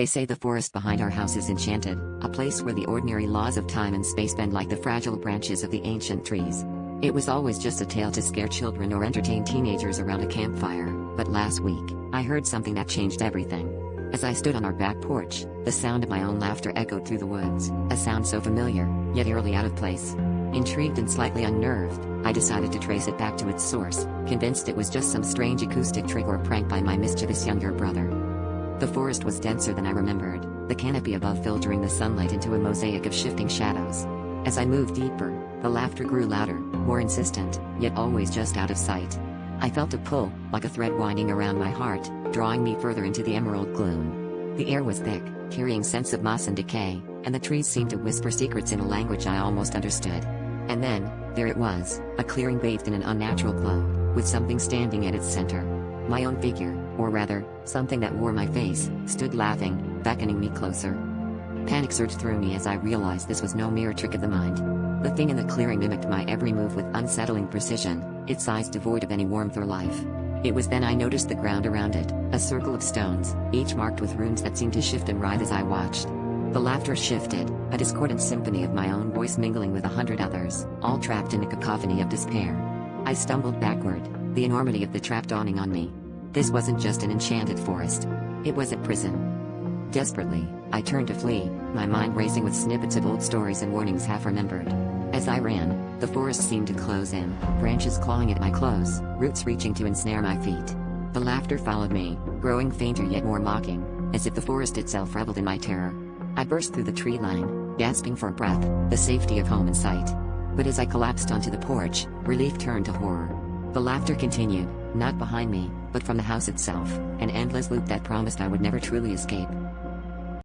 They say the forest behind our house is enchanted, a place where the ordinary laws of time and space bend like the fragile branches of the ancient trees. It was always just a tale to scare children or entertain teenagers around a campfire, but last week, I heard something that changed everything. As I stood on our back porch, the sound of my own laughter echoed through the woods, a sound so familiar, yet eerily out of place. Intrigued and slightly unnerved, I decided to trace it back to its source, convinced it was just some strange acoustic trick or prank by my mischievous younger brother. The forest was denser than I remembered, the canopy above filtering the sunlight into a mosaic of shifting shadows. As I moved deeper, the laughter grew louder, more insistent, yet always just out of sight. I felt a pull, like a thread winding around my heart, drawing me further into the emerald gloom. The air was thick, carrying scents of moss and decay, and the trees seemed to whisper secrets in a language I almost understood. And then, there it was, a clearing bathed in an unnatural glow, with something standing at its center. My own figure, or rather, something that wore my face, stood laughing, beckoning me closer. Panic surged through me as I realized this was no mere trick of the mind. The thing in the clearing mimicked my every move with unsettling precision, its eyes devoid of any warmth or life. It was then I noticed the ground around it, a circle of stones, each marked with runes that seemed to shift and writhe as I watched. The laughter shifted, a discordant symphony of my own voice mingling with 100 others, all trapped in a cacophony of despair. I stumbled backward, the enormity of the trap dawning on me. This wasn't just an enchanted forest. It was a prison. Desperately, I turned to flee, my mind racing with snippets of old stories and warnings half remembered. As I ran, the forest seemed to close in, branches clawing at my clothes, roots reaching to ensnare my feet. The laughter followed me, growing fainter yet more mocking, as if the forest itself reveled in my terror. I burst through the tree line, gasping for breath, the safety of home in sight. But as I collapsed onto the porch, relief turned to horror. The laughter continued, not behind me, but from the house itself, an endless loop that promised I would never truly escape.